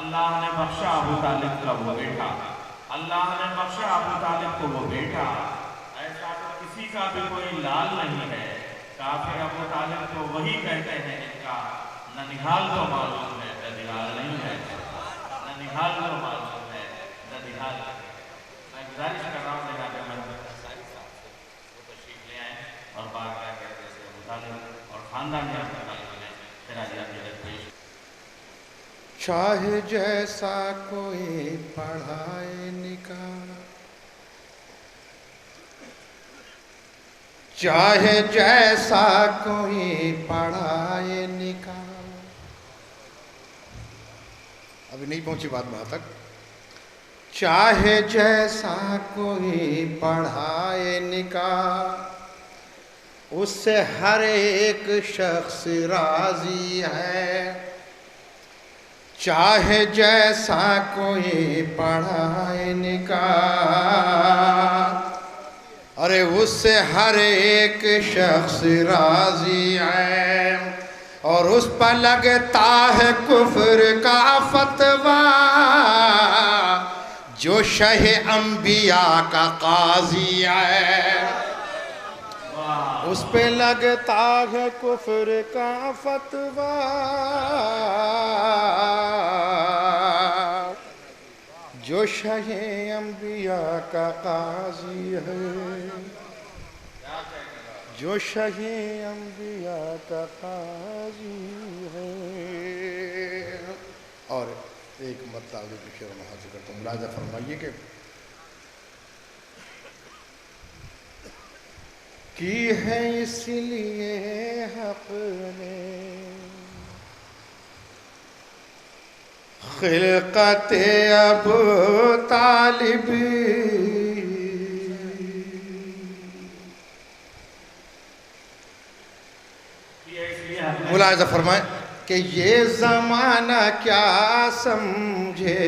اللہ نے بخشا ابو طالب کا وہ بیٹا، اللہ نے بخشا ابو طالب کو وہ بیٹا، ایسا تو کسی کا بھی کوئی لال نہیں ہے۔ کافر ابو طالب کو وہی کہتے ہیں ان کا ننہال تو معلوم ہے ددھیال نہیں ہے، ننہال تو معلوم ہے ددھیال نہیں ہے۔ میں گزارش کر رہا ہوں جناب محمد انصاری صاحب سے وہ تشریف لے آئیں اور بات کر کے جیسے ابو طالب اور خاندان ابو طالب نے خراجات پیش۔ چاہے جیسا کوئی پڑھائے نکاح، چاہے جیسا کوئی پڑھائے نکاح، ابھی نہیں پہنچی بات وہاں تک۔ چاہے جیسا کوئی پڑھائے نکاح، اس سے ہر ایک شخص راضی ہے۔ چاہے جیسا کوئی پڑھائے نکاح، ارے اس سے ہر ایک شخص راضی ہے، اور اس پر لگتا ہے کفر کا فتویٰ جو شہ انبیاء کا قاضی ہے۔ اس پہ لگتا ہے کفر کا فتویٰ جو شہ انبیاء کا قاضی ہے، جو شہ انبیاء کا قاضی ہے۔ اور ایک مطلب کی شعر میں حاضر کرتا ہوں، ملاحظہ فرمائیے کہ کی ہے اس لیے حق نے خلقت ابو طالب، ملاحظہ فرمائیں کہ یہ زمانہ کیا سمجھے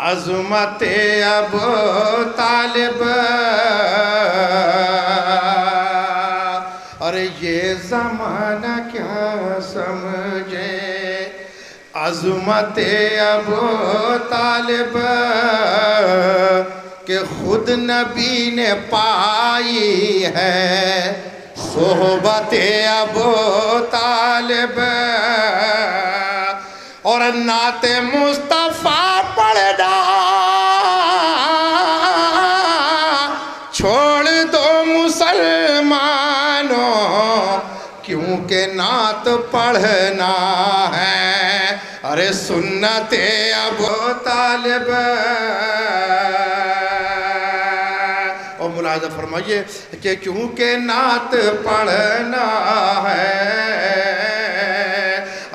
عظمت ابو طالب، اور یہ زمانہ کیا سمجھے عظمت ابو طالب، کہ خود نبی نے پائی ہے صحبت ابو طالب، اور نعت مصطفیٰ پڑھنا چھوڑ دو مسلمانوں، کیونکہ نعت پڑھنا ہے ارے سنت ابو طالب۔ اور ملاحظہ فرمائیے کہ کیونکہ نعت پڑھنا ہے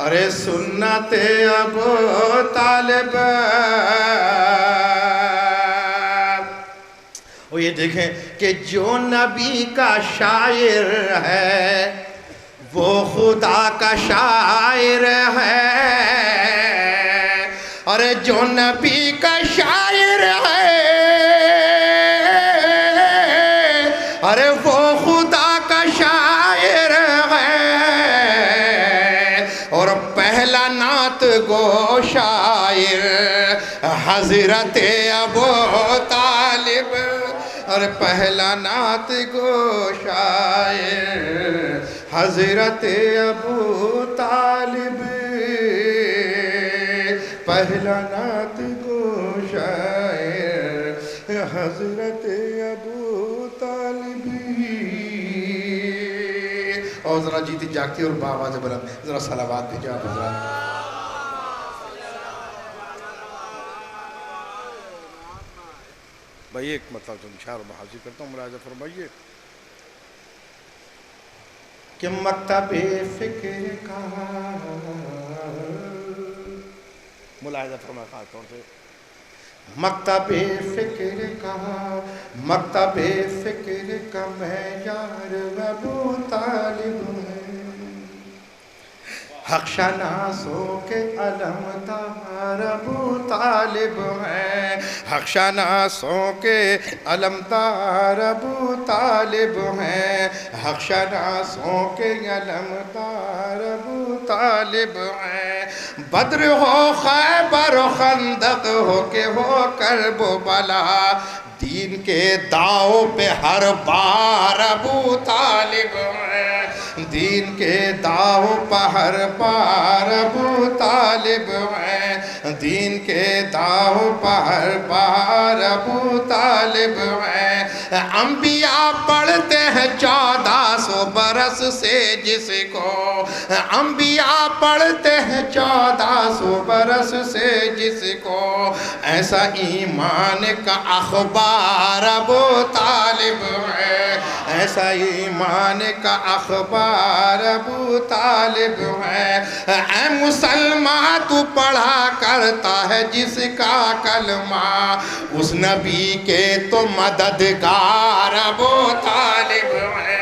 ارے سنت ابو طالب۔ اور یہ دیکھیں کہ جو نبی کا شاعر ہے وہ خدا کا شاعر ہے، ارے جو نبی کا شاعر ہے ارے وہ خدا کا شاعر ہے، اور پہلا نعت گو شاعر حضرت ابو طالب، اور پہلا نعت گو شاعر حضرت ابو طالب، پہلا نعت گو شاعر حضرت ابو طالب۔ اور ذرا جیتی جاگتی اور بآواز بلند ذرا صلوات بھیجا آپ حضرات۔ بھائی ایک مطلب جو اشارہ میں حاضر کرتا ہوں، ملاحظہ فرمائیے کہ مکتب فکر کا، ملاحظہ فرمائے خاص طور سے مکتب فکر کا، مکتب فکر کا معیار ابو طالب ہے، حق شناسوں کے علمدار ابو طالب ہیں، حق شناسوں کے علمدار ابو طالب ہیں، حق شناسوں کے علمدار ابو طالب ہیں۔ بدر ہو خیبر و خندق ہو کہ ہو کرب و بلا، دین کے داؤ پہ ہر بار ابو طالب ہیں، دین کے داؤ پہ ہر بار ابو طالب ہیں، دین کے داؤ پہ ہر بار ابو طالب ہیں۔ انبیاء پڑھتے ہیں 1400 برس سے جس کو، انبیاء پڑھتے ہیں 1400 برس سے جس کو، ایسا ایمان کا اخبار ابو طالب ہے، ایسا ایمان کا اخبار ابو طالب ہے۔ اے مسلمان تو پڑھا کرتا ہے جس کا کلمہ، اس نبی کے تو مددگار ابو طالب ہے،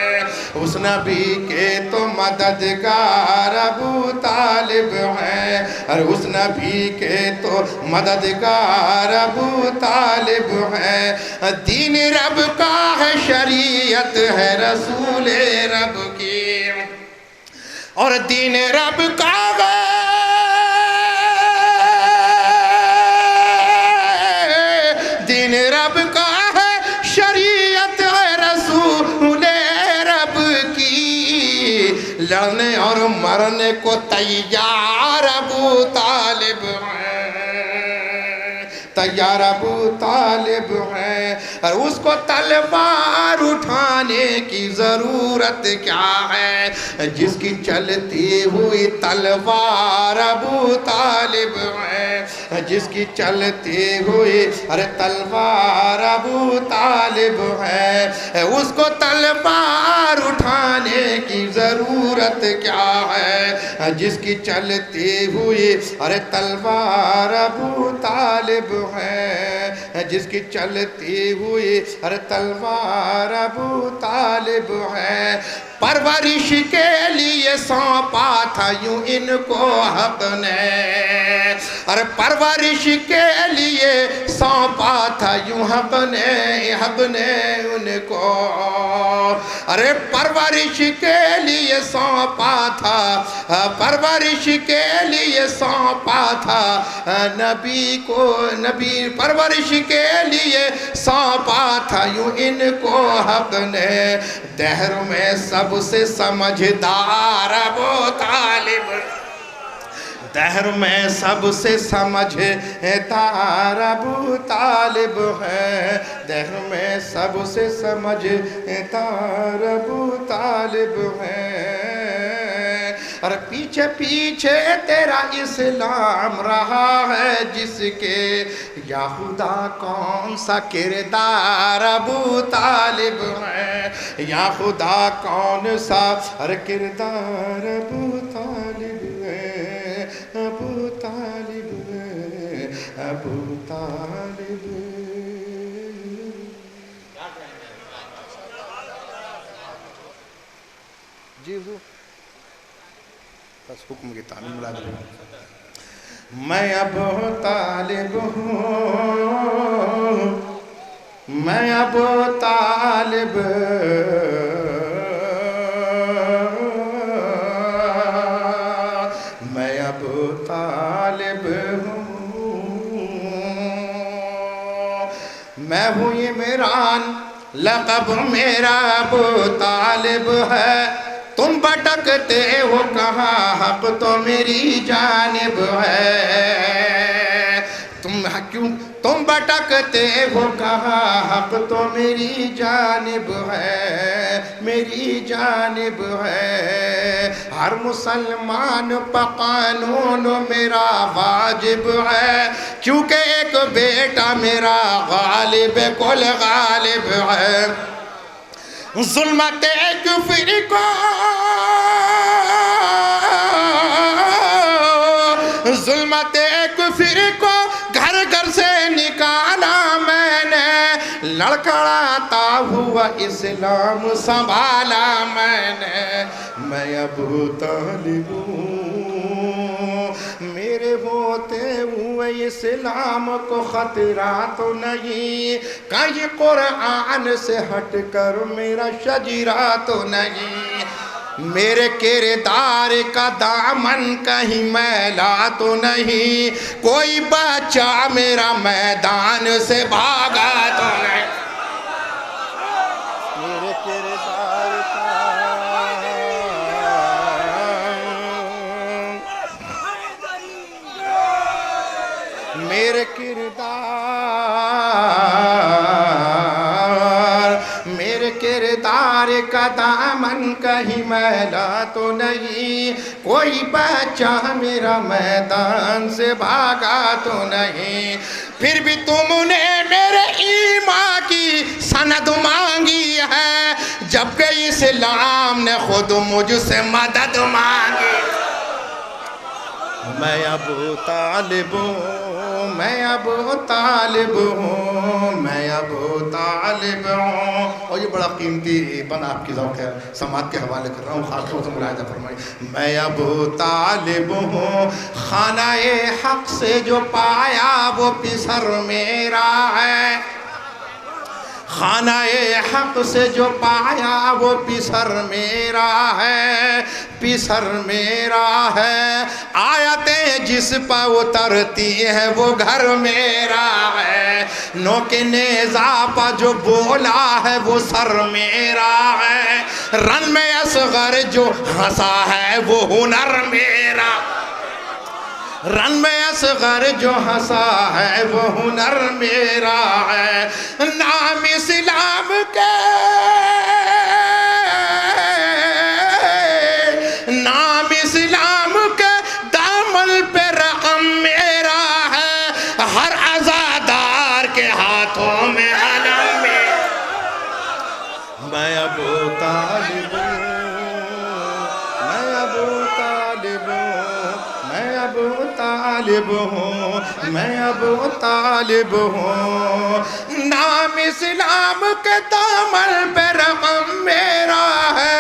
اس نبی کے تو مددگار ابو طالب ہے، اور اس نبی کے تو مددگار ابو طالب ہے۔ دین رب کا ہے، شریعت ہے رسول رب کی، اور دین رب کا ہے، دین رب کا ہے، شریعت ہے رسول رب کی، لڑنے اور مرنے کو تیار ابو طالب ہیں، تیار ابو طالب ہیں، اور اس کو تلوار اٹھانے کی ضرورت کیا ہے، جس کی چلتی ہوئی تلوار ابو طالب ہیں، جس کی چلتی ہوئی تلوار ابو طالب ہے، اس کو تلوار اٹھانے کی ضرورت کیا ہے، جس کی چلتی ہوئی تلوار ابو طالب ہے، جس کی چلتی ہوئی تلوار ابو طالب ہے۔ پرورش کے لیے سونپا تھا یوں ان کو حق نے، اور پرورش کے لیے سونپا تھا یوں حق نے ان کو، ارے پرورش کے لیے سونپا تھا، پرورش کے لیے سونپا تھا نبی کو، نبی پرورش کے لیے سونپا تھا یوں ان کو حق نے، دہر میں سب سے سمجھدار ابو طالب، دہر میں سب سے سمجھدار ابو طالب ہے، دہر میں سب سے سمجھدار ابو طالب ہے، اور پیچھے پیچھے تیرا اسلام رہا ہے جس کے، یا خدا کون سا کردار ابو طالب ہے، یا خدا کون سا کردار ابو طالب ہے، ابو طالب ہے، ابو طالب ہے۔ جی حضور بس حکم کی تعلیم ملا دیں۔ میں ابو طالب ہوں، میں ابو طالب، میں ابو طالب ہوں، میں ہوں عمران، لقب میرا ابو طالب ہے، تم بھٹکتے ہو کہاں، حق تو میری جانب ہے، تم بھٹکتے ہو کہاں، حق تو میری جانب ہے، میری جانب ہے، ہر مسلمان پہ قانون میرا واجب ہے، کیونکہ ایک بیٹا میرا غالب کل غالب ہے، ظلمت ایک فرقہ، ظلمت ایک فرقہ گھر گھر سے نکالا میں نے، لڑکڑاتا ہوا اسلام سنبھالا میں نے، میں ابو طالب ہوں، اسلام کو خطرہ تو نہیں، کہیں قرآن سے ہٹ کر میرا شجرہ تو نہیں، میرے کردار کا دامن کہیں میلا تو نہیں، کوئی بچہ میرا میدان سے بھاگا تو نہیں، میرے کردار میرے کردار کا دامن کہیں میلا تو نہیں، کوئی بچہ میرا میدان سے بھاگا تو نہیں، پھر بھی تم نے میرے ایمان کی سند مانگی ہے، جبکہ اسلام نے خود مجھ سے مدد مانگی، میں ابو طالب ہوں، میں ابو طالب ہوں، میں ابو طالب ہوں۔ اور یہ بڑا قیمتی بن آپ کی ذوق ہے، سماعت کے حوالے کر رہا ہوں، خاص طور سے ملاحظہ فرمائی، میں ابو طالب ہوں، خانہ حق سے جو پایا وہ پسر میرا ہے، خانہ حق سے جو پایا وہ پسر میرا ہے، پسر میرا ہے، آیتیں جس پہ اترتی ہیں وہ گھر میرا ہے، نوک نیزہ پہ جو بولا ہے وہ سر میرا ہے، رن میں اصغر جو ہنسا ہے وہ ہنر میرا، رن میں اصغر جو ہنسا ہے وہ ہنر میرا ہے، نام اسلام کے، نام اسلام کے دامن پہ رقم میرا ہے، ہر عزادار کے ہاتھوں میں علم میں ابو طالب ہوں، میں ابو طالب ہوں، میں ابو طالب ہوں، میں ابو طالب ہوں، نام اسلام کے دامن پہ رقم میرا ہے،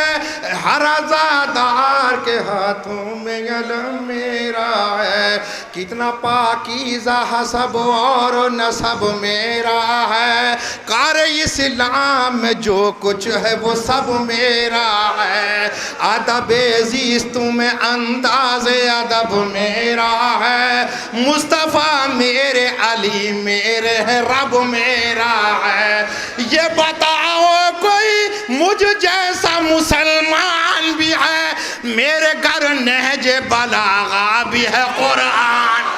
ہر عزادار کے ہاتھوں میں علم میرا ہے، کتنا پاکیزہ حسب اور نسب میرا ہے، کار اسلام میں جو کچھ ہے وہ سب میرا ہے، ادب زیست میں انداز ادب میرا ہے، مصطفیٰ میرے علی میرے رب میرا ہے، یہ بتاؤ کوئی مجھ جیسا مسلمان بھی ہے، میرے گھر نہج بلاغہ بھی ہے قرآن،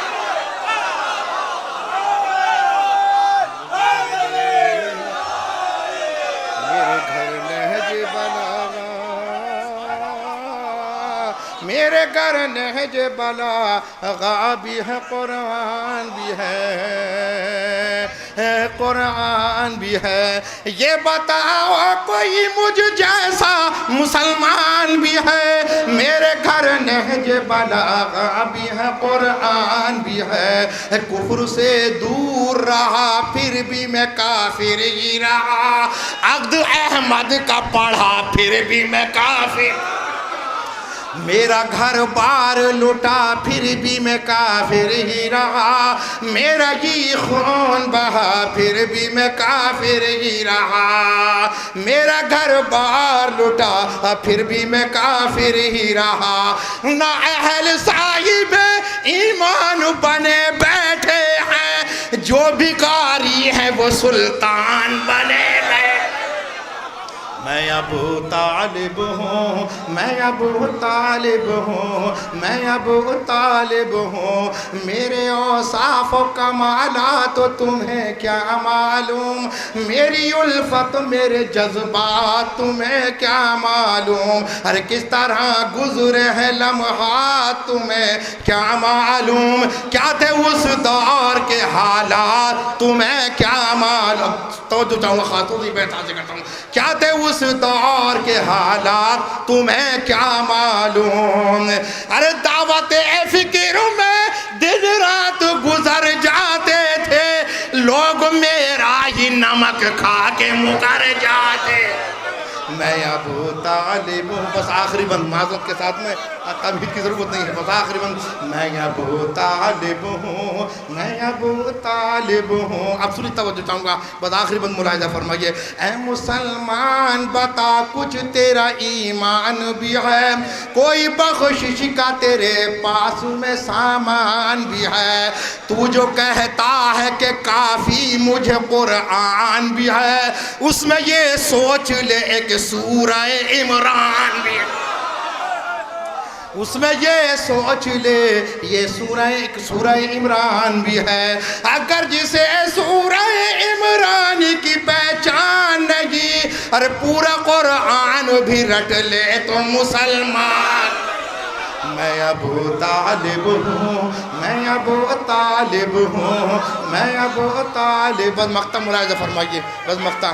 میرے گھر نہج بلاغہ، میرے گھر نہج بلاغہ بھی ہے، قرآن بھی ہے، قرآن بھی ہے، یہ بتاؤ کوئی مجھ جیسا مسلمان بھی ہے، میرے گھر نہج بلاغہ بھی ہے، قرآن بھی ہے، کفر سے دور رہا پھر بھی میں کافر ہی رہا، عقد احمد کا پڑھا پھر بھی میں کافر، میرا گھر بار لٹا پھر بھی میں کافر ہی رہا، میرا ہی خون بہا پھر بھی میں کافر ہی رہا، میرا گھر بار لٹا پھر بھی میں کافر ہی رہا، نہ اہل صاحب ایمان بنے بیٹھے ہیں، جو بھکاری ہیں وہ سلطان بنے بیٹھے، میں ابو طالب ہوں، میں ابو طالب ہوں، میں ابو طالب ہوں، میرے اوصاف و کمالات تمہیں کیا معلوم، میری الفت میرے جذبات تمہیں کیا معلوم، ہر کس طرح گزرے ہیں لمحات تمہیں کیا معلوم، کیا تھے اس دور کے حالات تمہیں کیا معلوم، تو جو چاہوں خاتون ہی بیٹھا سے کرتا ہوں، کیا تھے اس دور کے حالات تمہیں کیا معلوم، ارے دعوت فکر میں دن رات گزر جاتے تھے، لوگ میرا ہی نمک کھا کے مکر جاتے، میں ابو طالب ہوں. بس آخری بند معذرت کے ساتھ میں تمہید کی ضرورت نہیں ہے. بس آخری بند میں ابو طالب ہوں, میں ابو طالب ہوں. اب سنی توجہ چاہوں گا, بس آخری بند ملاحظہ فرمائیے. اے مسلمان بتا کچھ تیرا ایمان بھی ہے, کوئی بخشش کا تیرے پاس میں سامان بھی ہے. تو جو کہتا ہے کہ کافی مجھے قرآن بھی ہے, اس میں یہ سوچ لے ایک سورہ عمران بھی ہے. اس میں یہ سوچ لے یہ سورہ عمران بھی ہے. اگر جسے سورہ عمران کی پہچان نہیں, ارے پورا قرآن بھی رٹ لے تو مسلمان. میں ابو طالب ہوں, میں ابو طالب ہوں, میں ابو طالب. بس مقطع ملاحظہ فرمائیے, بس مقطع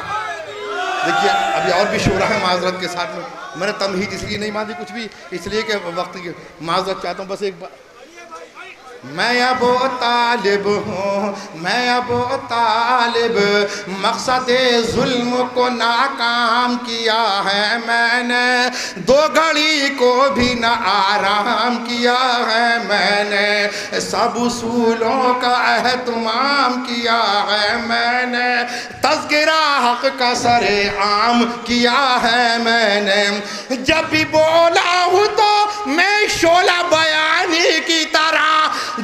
دیکھیے. ابھی اور بھی شعرا ہے معذرت کے ساتھ میں نے تمہید اس لیے نہیں باندھی کچھ بھی, اس لیے کہ وقت کی معذرت چاہتا ہوں. بس ایک بات, میں ابو طالب ہوں, میں ابو طالب, مقصد ظلم کو ناکام کیا ہے میں نے, دو گھڑی کو بھی نہ آرام کیا ہے میں نے, سب اصولوں کا اہتمام کیا ہے میں نے, تذکرہ حق کا سر عام کیا ہے میں نے. جب بھی بولا ہوں تو میں شعلہ بیانی کی طرح,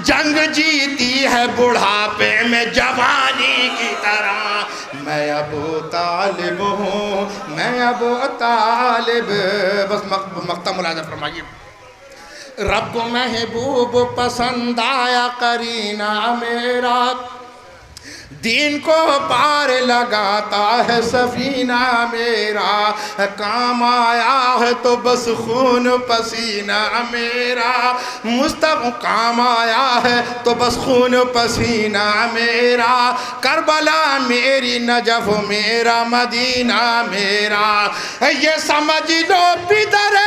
جنگ جیتی ہے بڑھاپے میں جوانی کی طرح. میں ابو طالب ہوں, میں ابو طالب. بس مقطع ملاحظہ فرمائیے. رب کو محبوب پسند آیا قرینہ میرا, دین کو پار لگاتا ہے سفینہ میرا, کام آیا ہے تو بس خون پسینہ میرا, مصطفیٰ کام آیا ہے تو بس خون پسینہ میرا, کربلا میری نجف میرا مدینہ میرا. یہ سمجھ لو پدر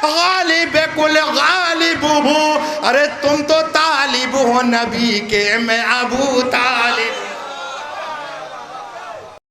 غالب کل غالب ہوں, ارے تم تو طالب ہو نبی کے, میں ابو طالب.